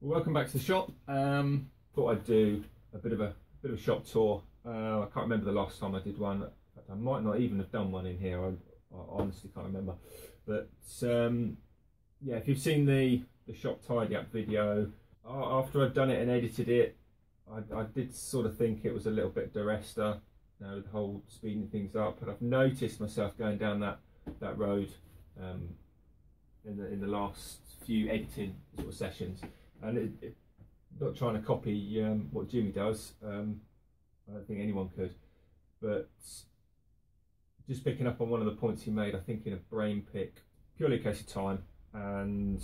Well, welcome back to the shop. Thought I'd do a bit of a shop tour. I can't remember the last time I did one. In fact, I might not even have done one in here. I honestly can't remember. But yeah, if you've seen the shop tidy up video, after I'd done it and edited it, I did sort of think it was a little bit duresta, you know, the whole speeding things up. But I've noticed myself going down that road in the last few editing sort of sessions, and not trying to copy what Jimmy does. I don't think anyone could, but just picking up on one of the points he made, I think in a brain pick, purely a case of time. And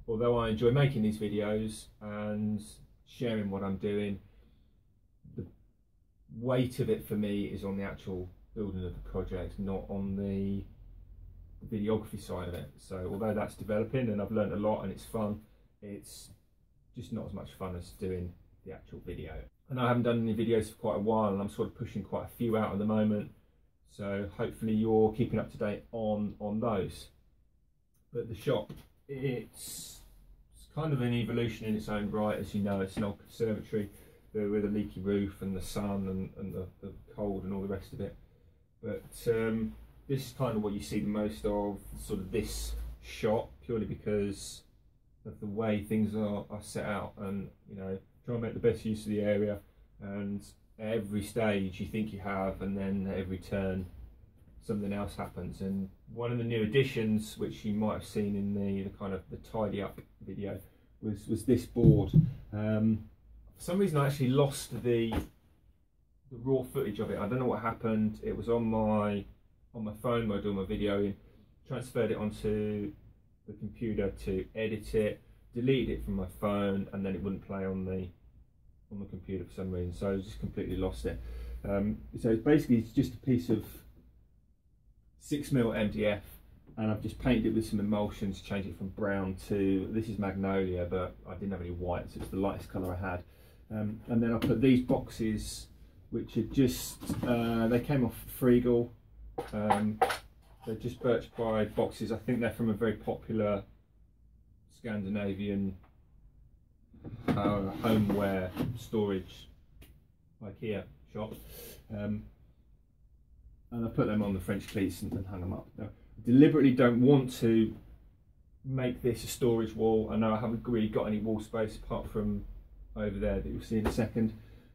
although I enjoy making these videos and sharing what I'm doing, the weight of it for me is on the actual building of the project, not on the videography side of it. So although that's developing and I've learned a lot and it's fun, it's just not as much fun as doing the actual video. And I haven't done any videos for quite a while, and I'm sort of pushing quite a few out at the moment, so hopefully you're keeping up to date on those. But the shop, it's kind of an evolution in its own right. As you know, it's an old conservatory with a leaky roof and the sun and the cold and all the rest of it. But this is kind of what you see the most of, sort of this shop, purely because of the way things are set out, and you know, try and make the best use of the area. And every stage you think you have, and then at every turn something else happens. And one of the new additions, which you might have seen in the kind of the tidy up video, was this board. For some reason I actually lost the raw footage of it. I don't know what happened. It was on my phone where I do my videoing, transferred it onto the computer to edit it, deleted it from my phone, and then it wouldn't play on the computer for some reason, so I just completely lost it. So basically it's just a piece of 6mm MDF, and I've just painted it with some emulsions, changed it from brown to, this is magnolia, but I didn't have any white, so it's the lightest colour I had. And then I put these boxes, which are just, they came off Freegal. They're just birch ply boxes. I think they're from a very popular Scandinavian homeware storage IKEA shop, and I put them on the French cleats and hung them up. Now, I deliberately don't want to make this a storage wall. I know I haven't really got any wall space apart from over there that you'll see in a second,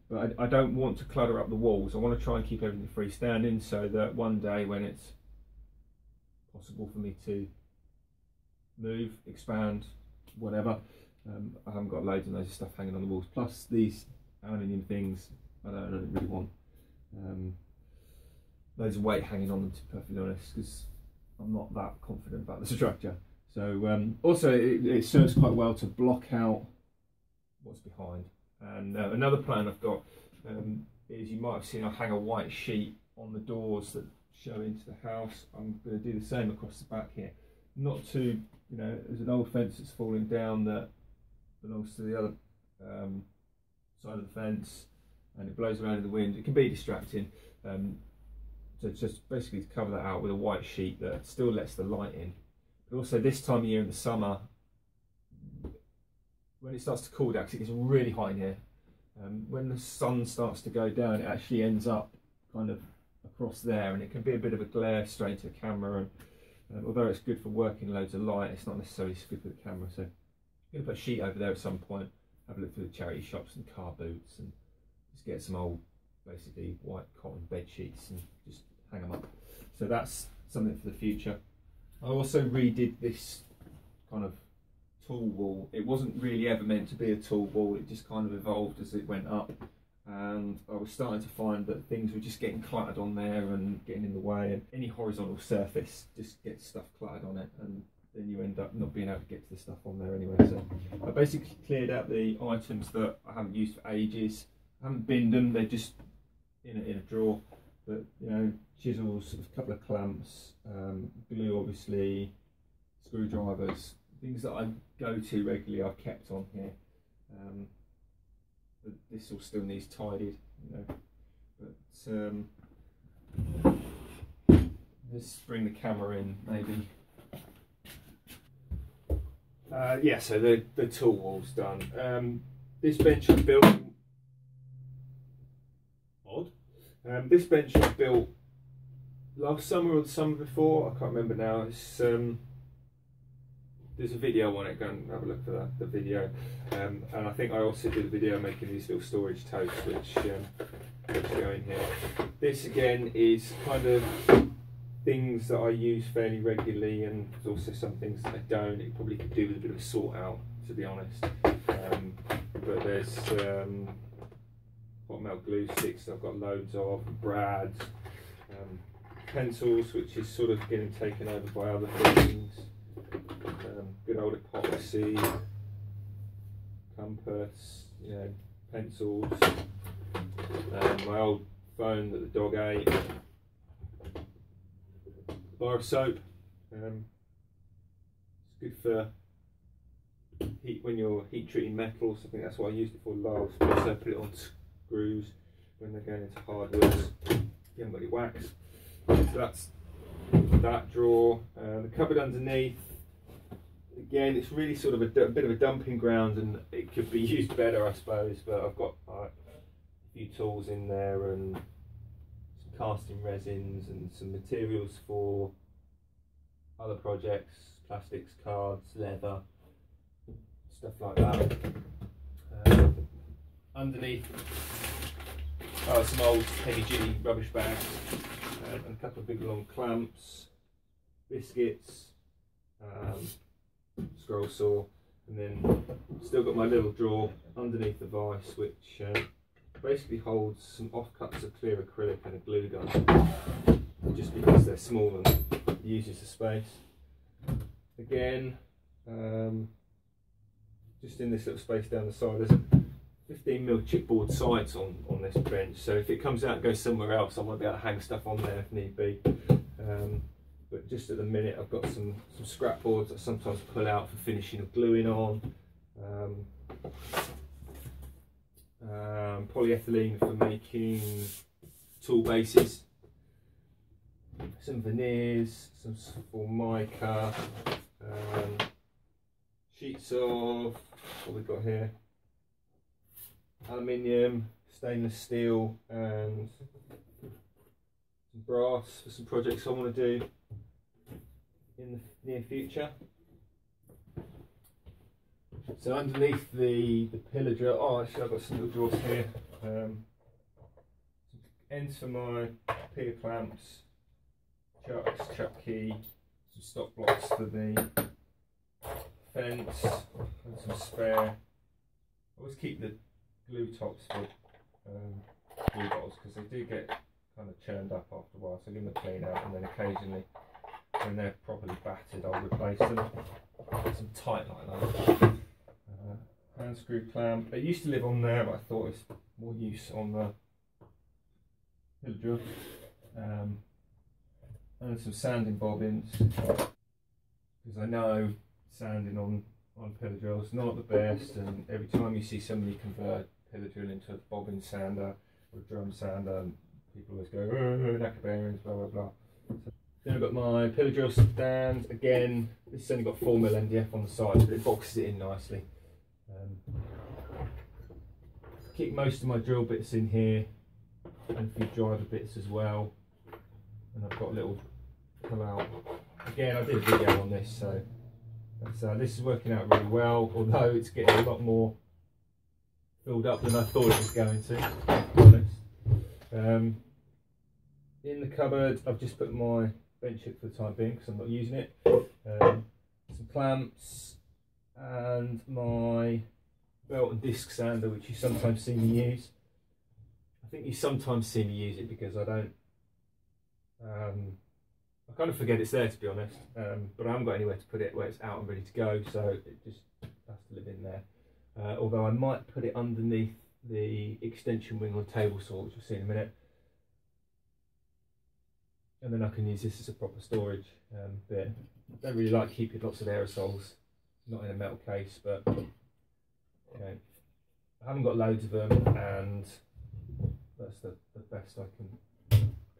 but I don't want to clutter up the walls. I want to try and keep everything freestanding, so that one day when it's possible for me to move, expand, whatever, I haven't got loads and loads of stuff hanging on the walls. Plus these aluminium things, I don't really want loads of weight hanging on them, to be perfectly honest, because I'm not that confident about the structure. So also it serves quite well to block out what's behind. And another plan I've got is, you might have seen I hang a white sheet on the doors that show into the house. I'm going to do the same across the back here. Not to, you know, there's an old fence that's falling down that belongs to the other side of the fence, and it blows around in the wind. It can be distracting. So just basically to cover that out with a white sheet that still lets the light in. But also this time of year in the summer, when it starts to cool down, because it gets really hot in here, when the sun starts to go down, it actually ends up kind of across there, and it can be a bit of a glare straight into the camera. And although it's good for working loads of light, it's not necessarily good for the camera. So I'm going to put a sheet over there at some point, have a look through the charity shops and car boots, and just get some old, basically white cotton bed sheets and just hang them up. So that's something for the future. I also redid this kind of tool wall. It wasn't really ever meant to be a tool wall, it just kind of evolved as it went up, and I was starting to find that things were just getting cluttered on there and getting in the way, and any horizontal surface just gets stuff cluttered on it, and then you end up not being able to get to the stuff on there anyway. So I basically cleared out the items that I haven't used for ages. I haven't binned them, they're just in a drawer. But you know, chisels, a couple of clamps, glue obviously, screwdrivers, things that I go to regularly I've kept on here. But this all still needs tidied, you know. But let's bring the camera in maybe. Yeah, so the tool wall's done. This bench I built odd. This bench I built last summer or the summer before. I can't remember now. It's there's a video on it. Go and have a look for the video. And I think I also did a video making these little storage totes, which go in here. This again is kind of things that I use fairly regularly, and there's also some things that I don't. It probably could do with a bit of a sort out, to be honest. But there's hot melt glue sticks that I've got loads of, brads, pencils, which is sort of getting taken over by other things. Good old epoxy, compass, you know, pencils, my old phone that the dog ate, bar of soap. It's good for heat when you're heat treating metals. I think that's what I used it for last. But also put it on screws when they're going into hardwoods. You haven't got any wax. So that's that drawer. The cupboard underneath. Again, it's really sort of a bit of a dumping ground, and it could be used better, I suppose. But I've got a few tools in there and some casting resins and some materials for other projects, plastics, cards, leather, stuff like that. Underneath some old heavy duty rubbish bags, and a couple of big long clamps, biscuits, scroll saw, and then still got my little drawer underneath the vise, which basically holds some offcuts of clear acrylic and a glue gun, just because they're small and uses the space. Again, just in this little space down the side, there's 15mm chipboard sides on this bench, so if it comes out and goes somewhere else, I might be able to hang stuff on there if need be. But just at the minute, I've got some scrap boards I sometimes pull out for finishing or gluing on. Polyethylene for making tool bases. Some veneers, some formica, sheets of what we've got here, aluminium, stainless steel, and some brass for some projects I want to do in the near future. So underneath the pillar drill, oh actually I've got some little drawers here, ends for my pier clamps, chucks, chuck key, some stop blocks for the fence, and some spare. I always keep the glue tops for glue bottles because they do get kind of churned up after a while, so give them a clean out, and then occasionally when they're properly battered I'll replace them. Some tight like that. Hand screw clamp. They used to live on there, but I thought it's more use on the pillar drill. And some sanding bobbins, because I know sanding on pillar drill is not the best, and every time you see somebody convert pillar drill into a bobbin sander or a drum sander, people always go, oh, knacker bearings, blah blah blah. So then I've got my pillar drill stand. Again, this has only got 4mm MDF on the side, but it boxes it in nicely. Keep most of my drill bits in here, and a few driver bits as well. And I've got a little pull out. Again, I did a video on this, so this is working out really well, although it's getting a lot more filled up than I thought it was going to be honest. In the cupboard, I've just put my bench hook for the time being because I'm not using it. Some clamps and my belt and disc sander, which you sometimes see me use. I think you sometimes see me use it because I don't. I kind of forget it's there, to be honest, but I haven't got anywhere to put it where it's out and ready to go, so it just has to live in there. Although I might put it underneath the extension wing on table saw, which we'll see in a minute, and then I can use this as a proper storage bit. I don't really like keeping lots of aerosols, not in a metal case, but you know, I haven't got loads of them, and that's the best I can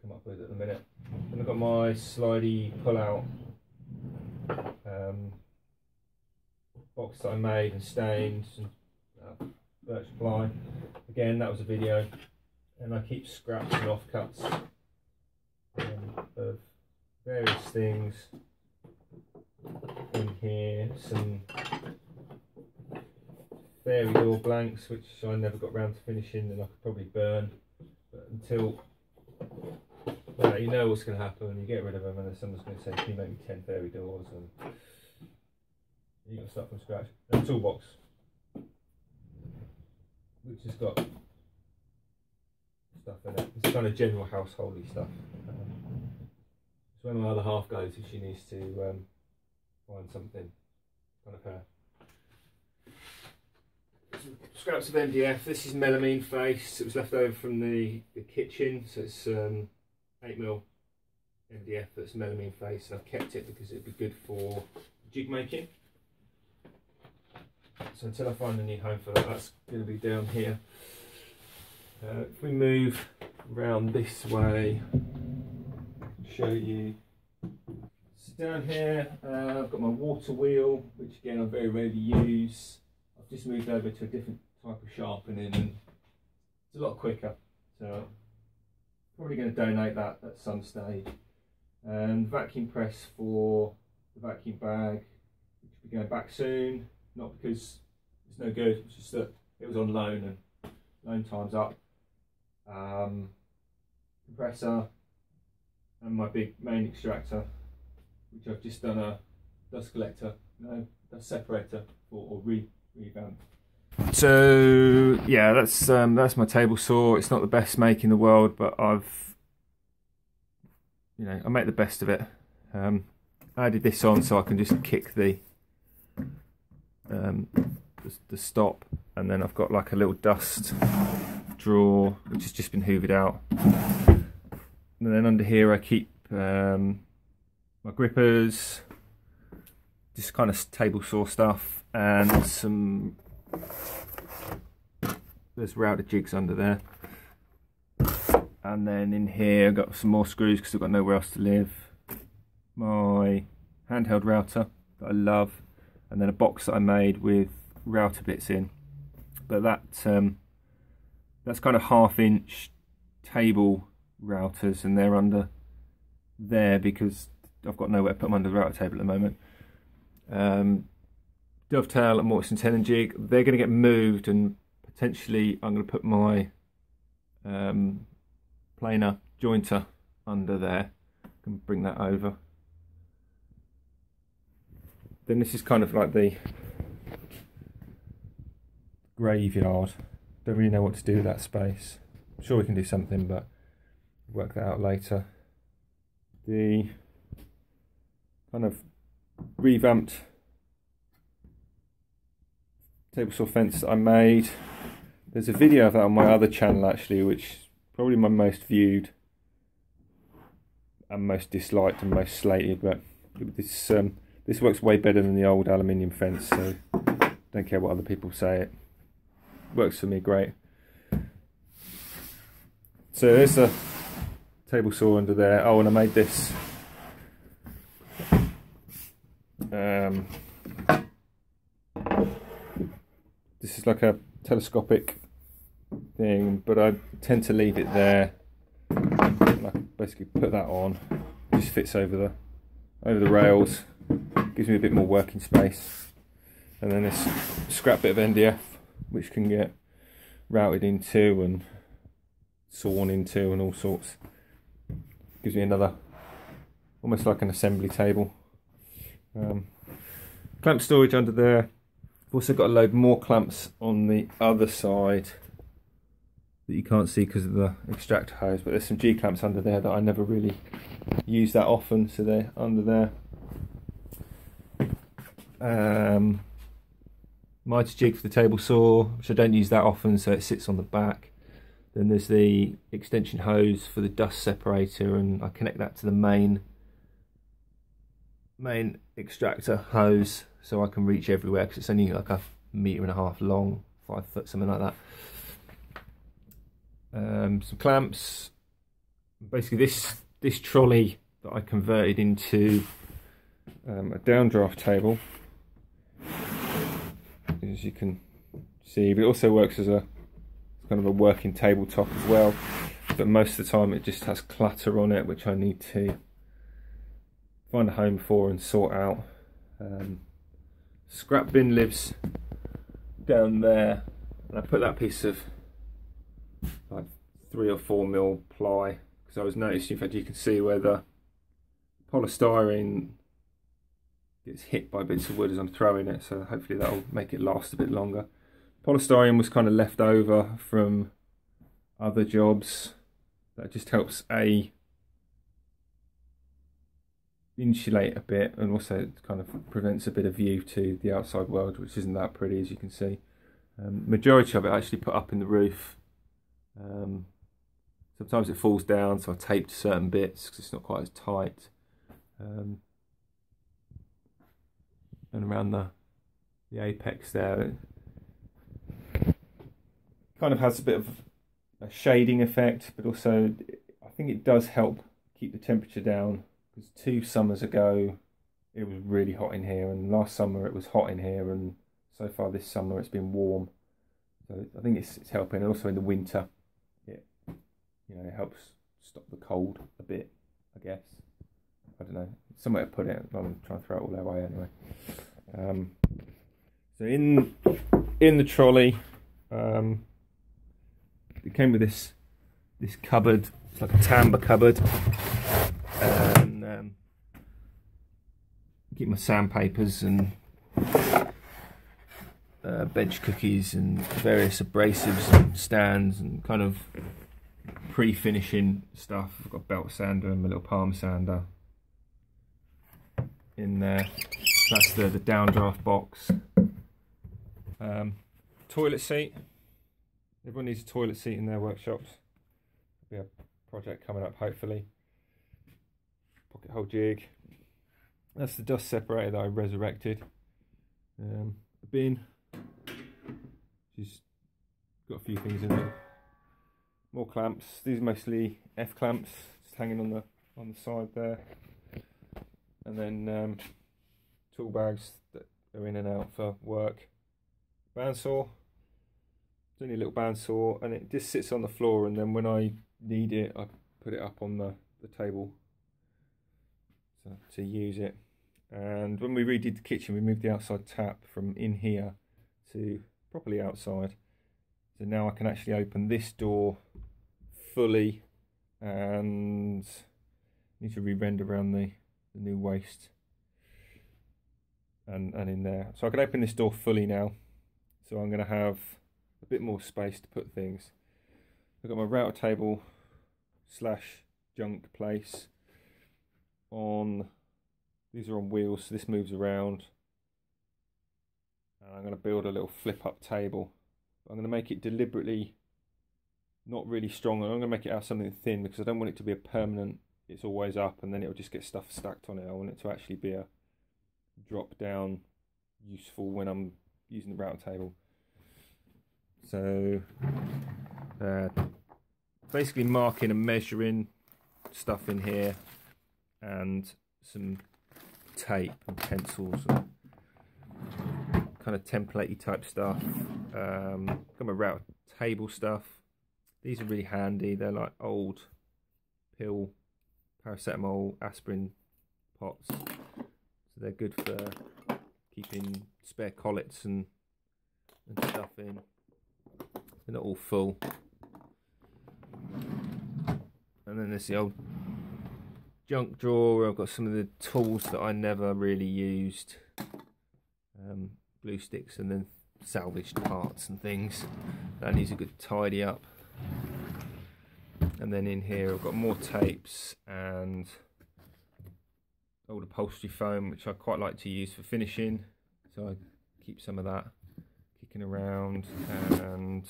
come up with at the minute. And I've got my slidey pull out box that I made and stained and birch ply. Again, that was a video, and I keep scraps and offcuts of various things in here. Some fairy door blanks which I never got round to finishing, and I could probably burn, but until you know what's going to happen when you get rid of them, and then someone's going to say, can you make me 10 fairy doors, and you've got to start from scratch. And a toolbox which has got stuff in it. It's kind of general householdy stuff. So when my other half goes, if she needs to find something, kind of her. Some scraps of MDF. This is melamine face. It was left over from the kitchen, so it's 8mm MDF that's melamine face, and I've kept it because it'd be good for jig making. So until I find a new home for that, that's going to be down here. If we move around this way, show you. So down here, I've got my water wheel, which again I very rarely use. I've just moved over to a different type of sharpening, and it's a lot quicker. So probably going to donate that at some stage. And vacuum press for the vacuum bag, which will be going back soon. Not because it's no good, it's just that it was on loan and loan time's up. Compressor and my big main extractor, which I've just done a dust collector, no, dust separator for, or revamp. So yeah, that's my table saw. It's not the best make in the world, but I make the best of it. I added this on so I can just kick the stop, and then I've got like a little dust drawer which has just been hoovered out, and then under here I keep my grippers, just kind of table saw stuff, and there's router jigs under there, and then in here I've got some more screws because I've got nowhere else to live, my handheld router that I love, and then a box that I made with router bits in. But that's kind of 1/2-inch table routers, and they're under there because I've got nowhere to put them under the router table at the moment. Dovetail and Mortise and Tenon jig, they're going to get moved, and potentially I'm going to put my planer jointer under there. I can bring that over. Then this is kind of like the graveyard. Don't really know what to do with that space. I'm sure we can do something, but work that out later. The kind of revamped table saw fence that I made. There's a video of that on my other channel actually, which is probably my most viewed and most disliked and most slated, but this works way better than the old aluminium fence, so don't care what other people say, it works for me great. So there's the table saw under there. Oh, and I made this this is like a telescopic thing, but I tend to leave it there. And I can basically put that on, it just fits over the rails, gives me a bit more working space. And then this scrap bit of MDF which can get routed into and sawn into and all sorts. Gives me another, almost like an assembly table. Clamp storage under there. I've also got a load more clamps on the other side that you can't see because of the extractor hose, but there's some G clamps under there that I never really use that often, so they're under there. Mitre jig for the table saw, which I don't use that often, so it sits on the back. Then there's the extension hose for the dust separator, and I connect that to the main extractor hose so I can reach everywhere, because it's only like 1.5 meters long, 5 foot, something like that. Some clamps. Basically this trolley that I converted into a downdraft table as you can see, but it also works as a kind of a working tabletop as well. But most of the time it just has clutter on it, which I need to find a home for and sort out. Scrap bin lives down there, and I put that piece of like 3 or 4 mil ply, because I was noticing, in fact you can see where the polystyrene gets hit by bits of wood as I'm throwing it, so hopefully that'll make it last a bit longer. Polystyrene was kind of left over from other jobs. That just helps insulate a bit, and also it kind of prevents a bit of view to the outside world, which isn't that pretty, as you can see. Majority of it I actually put up in the roof. Sometimes it falls down, so I taped certain bits because it's not quite as tight. And around the apex there, it kind of has a bit of a shading effect, but also I think it does help keep the temperature down, because 2 summers ago it was really hot in here, and last summer it was hot in here, and so far this summer it's been warm. So I think it's helping. And also in the winter, it helps stop the cold a bit, I guess. I don't know, somewhere to put it. I'm trying to throw it all away anyway. So in the trolley, it came with this cupboard. It's like a timber cupboard, and keep my sandpapers and bench cookies and various abrasives and stands and kind of pre-finishing stuff. I've got a belt sander and my little palm sander in there. That's the downdraft box. Toilet seat. Everyone needs a toilet seat in their workshops. There'll be a project coming up, hopefully. Pocket hole jig. That's the dust separator that I resurrected. A bin. She's got a few things in there. More clamps. These are mostly F clamps, just hanging on the side there. And then tool bags that are in and out for work. Bandsaw. It's only a little bandsaw, and it just sits on the floor, and then when I need it I put it up on the table to use it. And when we redid the kitchen, we moved the outside tap from in here to properly outside, so now I can actually open this door fully, and need to re-render around the new waste and in there, so I can open this door fully now. So I'm going to have a bit more space to put things. I've got my router table / junk place on. These are on wheels, so this moves around. And I'm going to build a little flip up table. I'm going to make it deliberately not really strong, and I'm going to make it out something thin, because I don't want it to be a permanent, it's always up and then it'll just get stuff stacked on it. I want it to actually be a drop down, useful when I'm using the router table. So basically marking and measuring stuff in here, and some tape and pencils and kind of templatey type stuff. Got my router table stuff. These are really handy. They're like old pill, paracetamol, aspirin pots. So they're good for keeping spare collets and stuff in. They're not all full. And then there's the old junk drawer where I've got some of the tools that I never really used. Glue sticks and then salvaged parts and things. That needs a good tidy up. And then in here I've got more tapes and old upholstery foam, which I quite like to use for finishing. So I keep some of that kicking around, and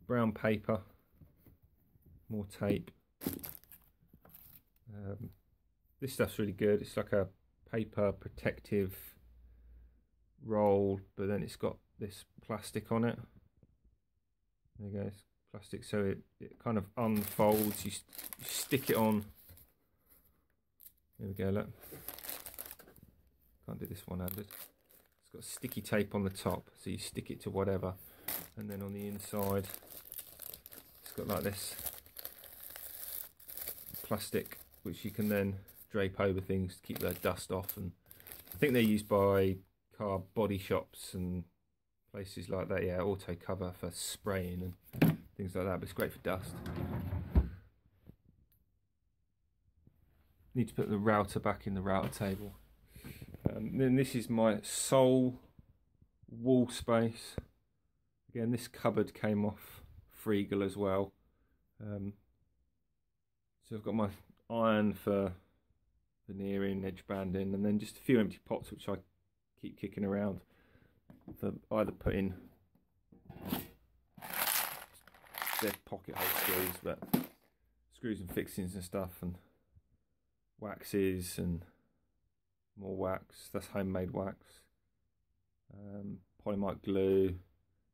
brown paper, more tape. This stuff's really good. It's like a paper protective roll, but then it's got this plastic on it. There you go, it's plastic, so it kind of unfolds. You stick it on. There we go, look. Can't do this one-handed. It's got sticky tape on the top, so you stick it to whatever, and then on the inside it's got like this plastic which you can then drape over things to keep the dust off. And I think they're used by car body shops and places like that. Yeah, auto cover for spraying and things like that, but it's great for dust. Need to put the router back in the router table. Then this is my sole wall space. Again, this cupboard came off Freegal as well. So I've got my iron for veneering, edge banding, and then just a few empty pots which I keep kicking around for either putting their pocket hole screws, but screws and fixings and stuff, and waxes and more wax. That's homemade wax. Polymite glue.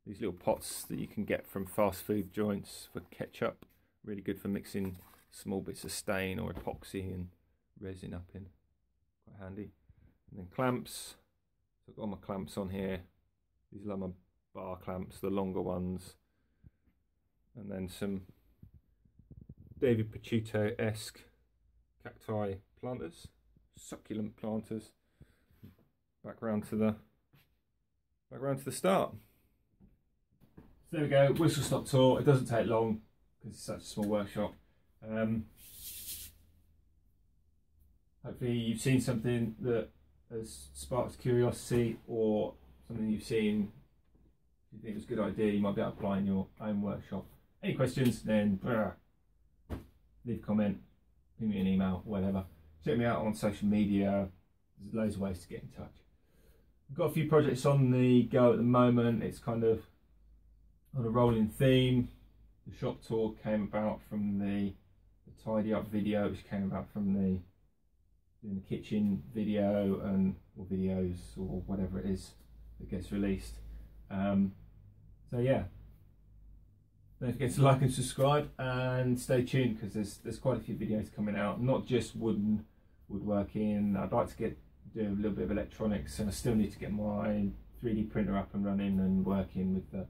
These little pots that you can get from fast food joints for ketchup. Really good for mixing small bits of stain or epoxy and resin up in. Quite handy. And then clamps. So I've got all my clamps on here. These are my bar clamps, the longer ones. And then some David Picciuto-esque cacti planters, succulent planters. Back round to the start. So there we go, whistle stop tour. It doesn't take long because it's such a small workshop. Hopefully you've seen something that has sparked curiosity, or something you've seen you think was a good idea you might be able to apply in your own workshop. Any questions, then leave a comment, ping me an email, whatever. Check me out on social media. There's loads of ways to get in touch. I've got a few projects on the go at the moment. It's kind of on a rolling theme. The shop tour came about from the tidy up video, which came about from doing the kitchen video or videos or whatever it is that gets released. So yeah, don't forget to like and subscribe, and stay tuned because there's quite a few videos coming out, not just woodworking. I'd like to do a little bit of electronics, and I still need to get my 3D printer up and running and working with the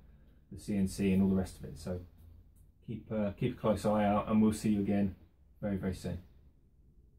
CNC and all the rest of it. So keep a close eye out, and we'll see you again very, very soon.